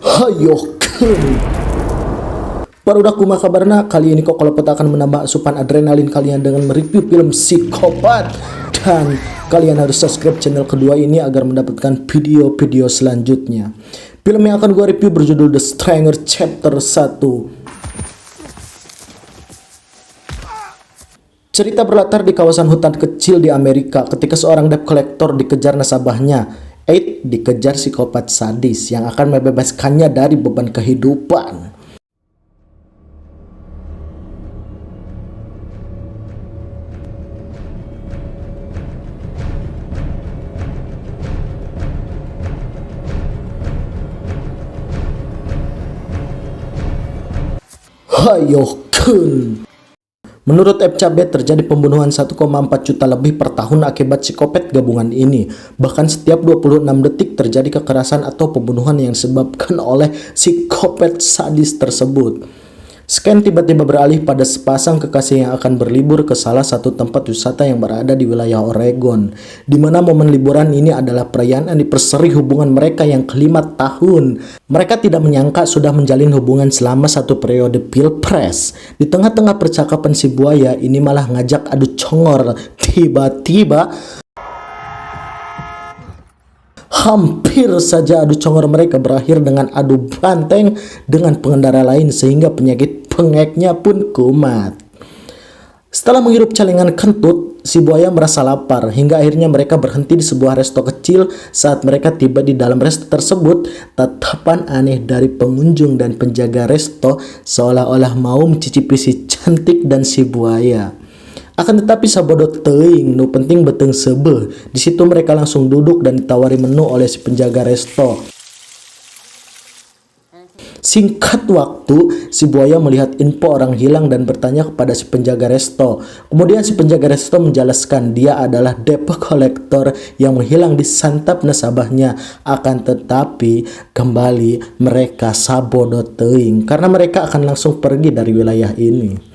Hayo Ken. Barudak kumaha kabarna, kali ini kok kalau peta akan menambah asupan adrenalin kalian dengan mereview film Psikopat. Dan kalian harus subscribe channel kedua ini agar mendapatkan video-video selanjutnya. Film yang akan gue review berjudul The Stranger Chapter 1. Cerita berlatar di kawasan hutan kecil di Amerika ketika seorang debt collector dikejar nasabahnya. Dikejar psikopat sadis yang akan membebaskannya dari beban kehidupan. Hayo Kun. Menurut FCB terjadi pembunuhan 1,4 juta lebih per tahun akibat psikopat gabungan ini. Bahkan setiap 26 detik terjadi kekerasan atau pembunuhan yang disebabkan oleh psikopat sadis tersebut. Scan tiba-tiba beralih pada sepasang kekasih yang akan berlibur ke salah satu tempat wisata yang berada di wilayah Oregon, di mana momen liburan ini adalah perayaan anniversary hubungan mereka yang ke-5 tahun. Mereka tidak menyangka sudah menjalin hubungan selama satu periode pilpres. Di tengah-tengah percakapan si buaya ini malah ngajak adu congor. Tiba-tiba hampir saja adu congor mereka berakhir dengan adu banteng dengan pengendara lain sehingga penyakit pengeknya pun kumat. Setelah menghirup celengan kentut, si buaya merasa lapar hingga akhirnya mereka berhenti di sebuah resto kecil. Saat mereka tiba di dalam resto tersebut, tatapan aneh dari pengunjung dan penjaga resto seolah-olah mau mencicipi si cantik dan si buaya. Akan tetapi sabodo teuing, nu penting beteng sebeh. Di situ mereka langsung duduk dan ditawari menu oleh si penjaga resto. Singkat waktu, si buaya melihat info orang hilang dan bertanya kepada si penjaga resto. Kemudian si penjaga resto menjelaskan dia adalah debt collector yang menghilang disantap nasabahnya. Akan tetapi kembali mereka sabodo teuing karena mereka akan langsung pergi dari wilayah ini.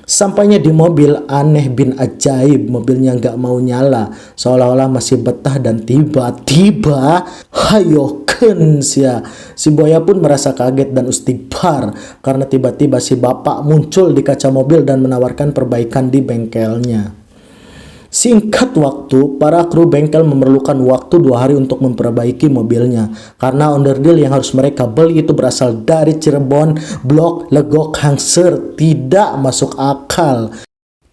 Sampainya di mobil, aneh bin ajaib, mobilnya nggak mau nyala, seolah-olah masih betah dan tiba-tiba hayo ken sia. Si buaya pun merasa kaget dan istighfar karena tiba-tiba si bapak muncul di kaca mobil dan menawarkan perbaikan di bengkelnya. Singkat waktu, para kru bengkel memerlukan waktu 2 hari untuk memperbaiki mobilnya karena onderdil yang harus mereka beli itu berasal dari Cirebon, Blok, Legok, Hangser, tidak masuk akal.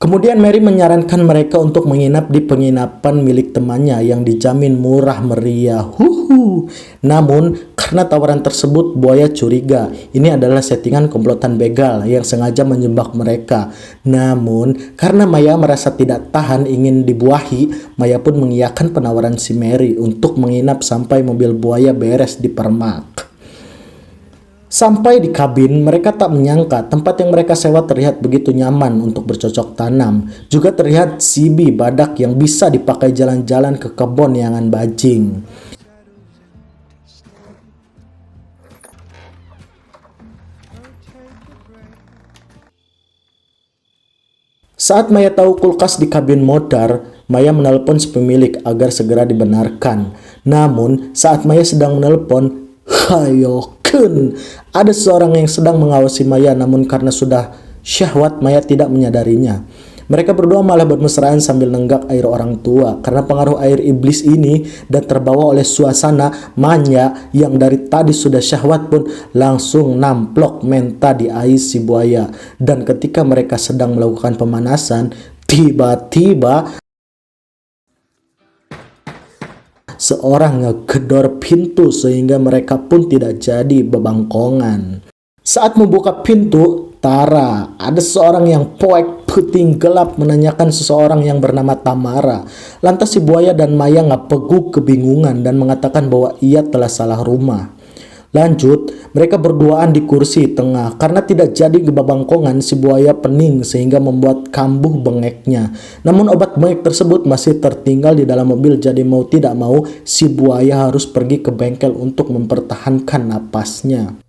Kemudian Mary menyarankan mereka untuk menginap di penginapan milik temannya yang dijamin murah meriah. Namun karena tawaran tersebut, buaya curiga ini adalah settingan komplotan begal yang sengaja menjebak mereka. Namun karena Maya merasa tidak tahan ingin dibuahi, Maya pun mengiyakan penawaran si Mary untuk menginap sampai mobil buaya beres di permak. Sampai di kabin, mereka tak menyangka tempat yang mereka sewa terlihat begitu nyaman untuk bercocok tanam. Juga terlihat sibi badak yang bisa dipakai jalan-jalan ke kebun yangan bajing. Saat Maya tahu kulkas di kabin modar, Maya menelpon si pemilik agar segera dibenarkan. Namun saat Maya sedang menelpon, hayo Kun, ada seorang yang sedang mengawasi Maya, namun karena sudah syahwat Maya tidak menyadarinya. Mereka berdua malah bermesraan sambil nenggak air orang tua karena pengaruh air iblis ini dan terbawa oleh suasana. Maya yang dari tadi sudah syahwat pun langsung namplok menta di air si buaya. Dan ketika mereka sedang melakukan pemanasan, tiba-tiba seorang ngegedor pintu sehingga mereka pun tidak jadi bebangkongan. Saat membuka pintu, tara, ada seorang yang poek puting gelap menanyakan seseorang yang bernama Tamara. Lantas si buaya dan Maya ngapegu kebingungan dan mengatakan bahwa ia telah salah rumah. Lanjut, mereka berduaan di kursi tengah. Karena tidak jadi gebabangkongan, si buaya pening sehingga membuat kambuh bengeknya. Namun obat bengek tersebut masih tertinggal di dalam mobil, jadi mau tidak mau si buaya harus pergi ke bengkel untuk mempertahankan napasnya.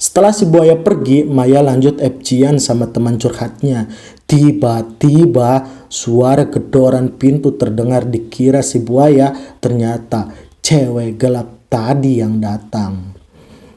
Setelah si buaya pergi, Maya lanjut FG-an sama teman curhatnya. Tiba-tiba suara gedoran pintu terdengar, dikira si buaya, ternyata cewek gelap tadi yang datang.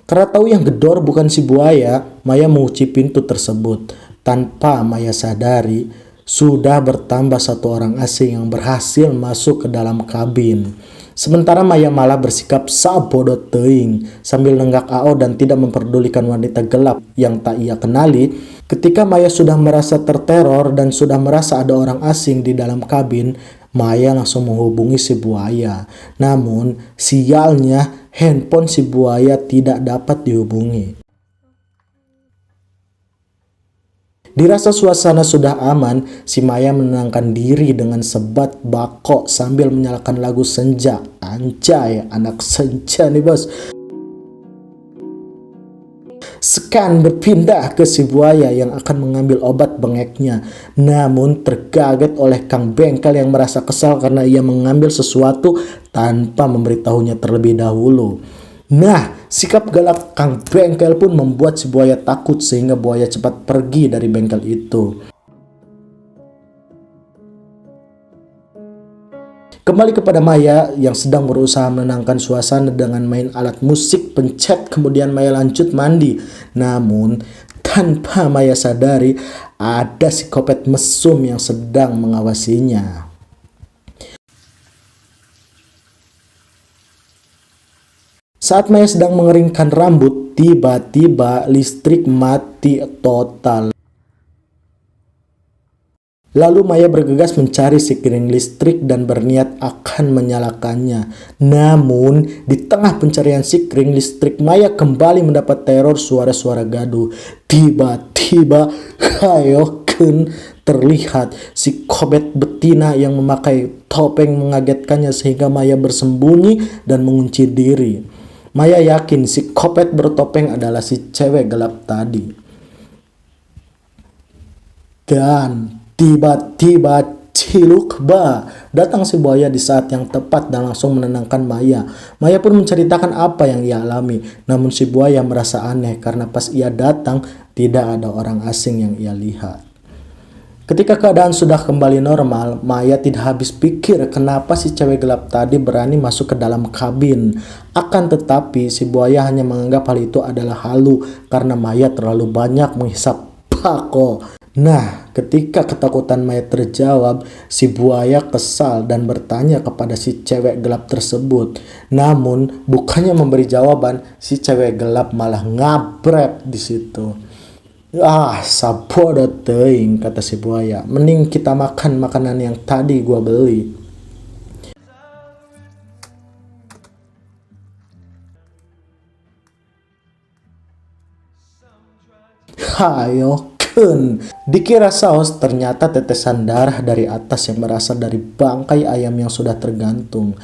Karena tahu yang gedor bukan si buaya, Maya mengunci pintu tersebut. Tanpa Maya sadari, sudah bertambah satu orang asing yang berhasil masuk ke dalam kabin. Sementara Maya malah bersikap sabodo teing sambil nenggak AO dan tidak memperdulikan wanita gelap yang tak ia kenali. Ketika Maya sudah merasa terteror dan sudah merasa ada orang asing di dalam kabin, Maya langsung menghubungi si buaya. Namun sialnya handphone si buaya tidak dapat dihubungi. Dirasa suasana sudah aman, si Maya menenangkan diri dengan sebat bako sambil menyalakan lagu senja. Anjay, anak senja nih bos. Scan berpindah ke si buaya yang akan mengambil obat bengeknya. Namun terkaget oleh Kang Bengkel yang merasa kesal karena ia mengambil sesuatu tanpa memberitahunya terlebih dahulu. Nah, sikap galak Kang Bengkel pun membuat si buaya takut sehingga buaya cepat pergi dari bengkel itu. Kembali kepada Maya yang sedang berusaha menenangkan suasana dengan main alat musik pencet, kemudian Maya lanjut mandi. Namun, tanpa Maya sadari, ada psikopat mesum yang sedang mengawasinya. Saat Maya sedang mengeringkan rambut, tiba-tiba listrik mati total. Lalu Maya bergegas mencari si piring listrik dan berniat akan menyalakannya. Namun, di tengah pencarian si piring listrik, Maya kembali mendapat teror suara-suara gaduh. Tiba-tiba, hayoken terlihat si kobet betina yang memakai topeng mengagetkannya sehingga Maya bersembunyi dan mengunci diri. Maya yakin si kopet bertopeng adalah si cewek gelap tadi. Dan tiba-tiba cilukba, datang si buaya di saat yang tepat dan langsung menenangkan Maya. Maya pun menceritakan apa yang ia alami. Namun si buaya merasa aneh karena pas ia datang tidak ada orang asing yang ia lihat. Ketika keadaan sudah kembali normal, Maya tidak habis pikir kenapa si cewek gelap tadi berani masuk ke dalam kabin. Akan tetapi, si buaya hanya menganggap hal itu adalah halu karena Maya terlalu banyak menghisap bako. Nah, ketika ketakutan Maya terjawab, si buaya kesal dan bertanya kepada si cewek gelap tersebut. Namun, bukannya memberi jawaban, si cewek gelap malah ngabret di situ. Ah, sabodo teuing, kata si buaya. Mending kita makan makanan yang tadi gua beli. Hayoken. Dikira saus, ternyata tetesan darah dari atas yang berasal dari bangkai ayam yang sudah tergantung.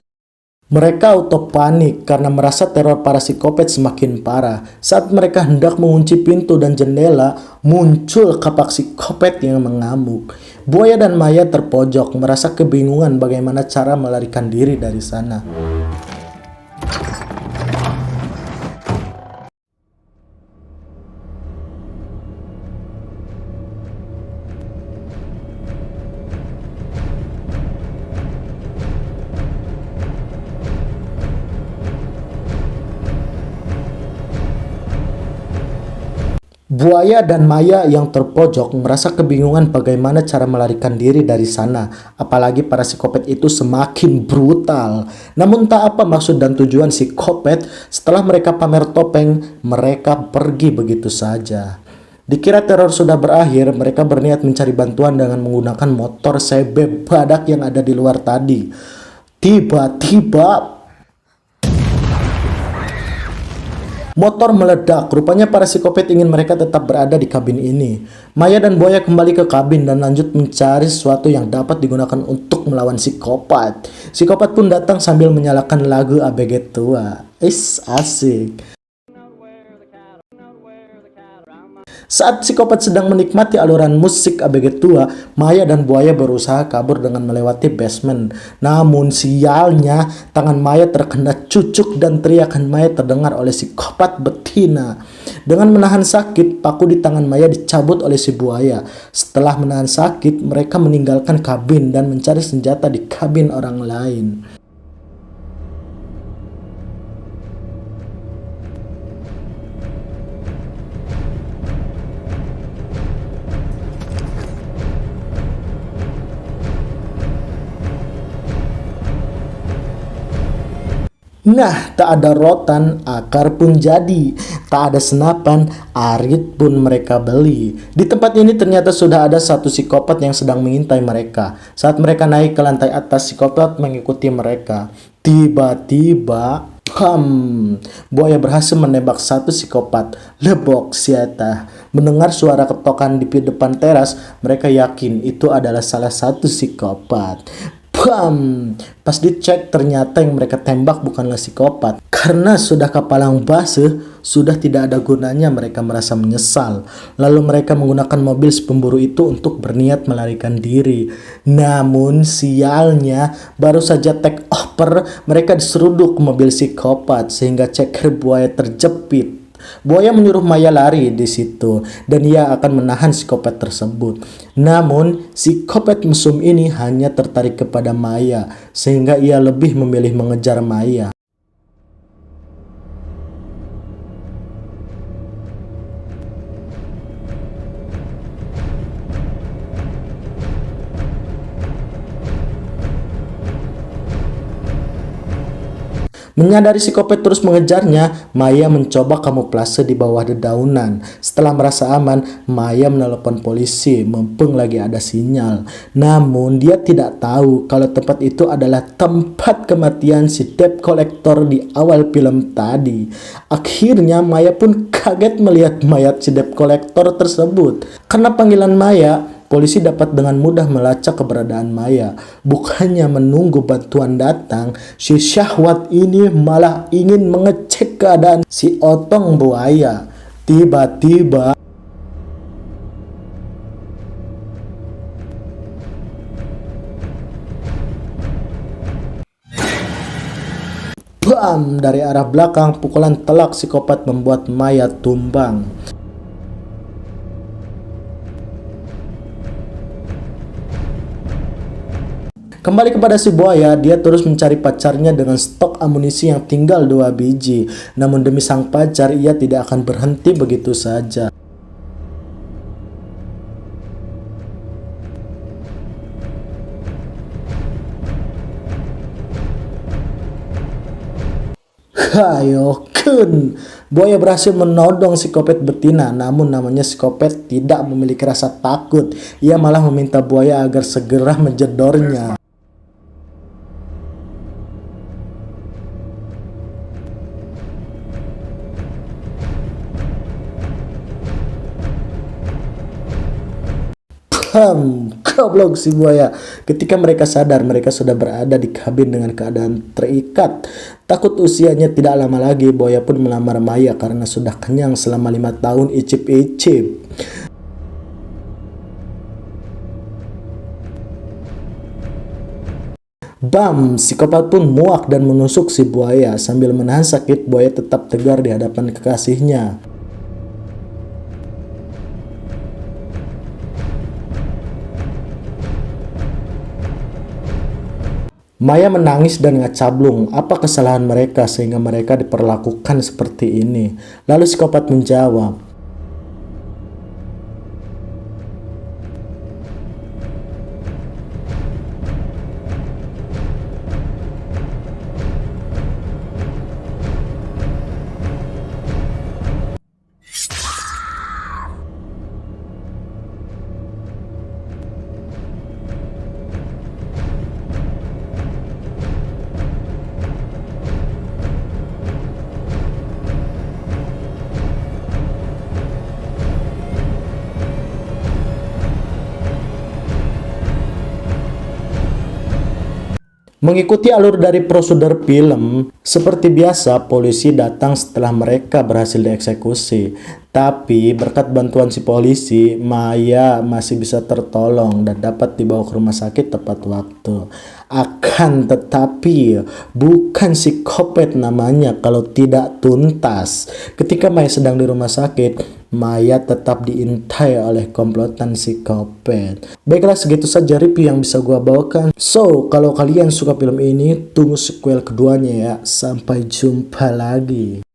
Mereka auto panik karena merasa teror para psikopat semakin parah. Saat mereka hendak mengunci pintu dan jendela, muncul kapak psikopat yang mengamuk. Buaya dan Maya terpojok, merasa kebingungan bagaimana cara melarikan diri dari sana. Buaya dan Maya yang terpojok merasa kebingungan bagaimana cara melarikan diri dari sana. Apalagi para psikopat itu semakin brutal. Namun tak apa maksud dan tujuan psikopat, setelah mereka pamer topeng, mereka pergi begitu saja. Dikira teror sudah berakhir, mereka berniat mencari bantuan dengan menggunakan motor CB badak yang ada di luar tadi. Tiba-tiba motor meledak. Rupanya para psikopat ingin mereka tetap berada di kabin ini. Maya dan Buaya kembali ke kabin dan lanjut mencari sesuatu yang dapat digunakan untuk melawan psikopat. Psikopat pun datang sambil menyalakan lagu ABG tua. Asik. Saat psikopat sedang menikmati aluran musik ABG tua, Maya dan Buaya berusaha kabur dengan melewati basement. Namun sialnya, tangan Maya terkena cucuk dan teriakan Maya terdengar oleh psikopat betina. Dengan menahan sakit, paku di tangan Maya dicabut oleh si Buaya. Setelah menahan sakit, mereka meninggalkan kabin dan mencari senjata di kabin orang lain. Nah, tak ada rotan, akar pun jadi. Tak ada senapan, arit pun mereka beli. Di tempat ini ternyata sudah ada satu psikopat yang sedang mengintai mereka. Saat mereka naik ke lantai atas, psikopat mengikuti mereka. Tiba-tiba, buaya berhasil menembak satu psikopat. Lebok siata. Mendengar suara ketokan di depan teras, mereka yakin itu adalah salah satu psikopat. Pas dicek ternyata yang mereka tembak bukanlah psikopat. Karena sudah kapalang base, sudah tidak ada gunanya, mereka merasa menyesal. Lalu mereka menggunakan mobil si pemburu itu untuk berniat melarikan diri. Namun sialnya, baru saja take over, mereka diseruduk mobil psikopat sehingga ceker buaya terjepit. Buaya menyuruh Maya lari di situ dan ia akan menahan psikopat tersebut. Namun, psikopat mesum ini hanya tertarik kepada Maya sehingga ia lebih memilih mengejar Maya. Menyadari psikopat terus mengejarnya, Maya mencoba kamuflase di bawah dedaunan. Setelah merasa aman, Maya menelepon polisi, mumpung lagi ada sinyal. Namun, dia tidak tahu kalau tempat itu adalah tempat kematian si debt collector di awal film tadi. Akhirnya, Maya pun kaget melihat mayat si debt collector tersebut. Karena panggilan Maya, polisi dapat dengan mudah melacak keberadaan Maya. Bukannya menunggu bantuan datang, si syahwat ini malah ingin mengecek keadaan si otong buaya. Tiba-tiba, dari arah belakang, pukulan telak psikopat membuat Maya tumbang. Kembali kepada si buaya, dia terus mencari pacarnya dengan stok amunisi yang tinggal 2 biji. Namun demi sang pacar, ia tidak akan berhenti begitu saja. Hayokun. Buaya berhasil menodong psikopat betina, namun namanya psikopat tidak memiliki rasa takut. Ia malah meminta buaya agar segera menjedornya. Goblok si buaya. Ketika mereka sadar, mereka sudah berada di kabin dengan keadaan terikat. Takut usianya tidak lama lagi, buaya pun melamar Maya karena sudah kenyang selama 5 tahun icip-icip. Psikopat pun muak dan menusuk si buaya. Sambil menahan sakit, buaya tetap tegar di hadapan kekasihnya. Maya menangis dan ngacablung. Apa kesalahan mereka sehingga mereka diperlakukan seperti ini? Lalu psikopat menjawab, mengikuti alur dari prosedur film, seperti biasa polisi datang setelah mereka berhasil dieksekusi. Tapi berkat bantuan si polisi, Maya masih bisa tertolong dan dapat dibawa ke rumah sakit tepat waktu. Akan tetapi, bukan psikopat namanya kalau tidak tuntas. Ketika Maya sedang di rumah sakit, Maya tetap diintai oleh komplotan psikopat. Baiklah, segitu saja review yang bisa gua bawakan. So, kalau kalian suka film ini, tunggu sequel keduanya ya. Sampai jumpa lagi.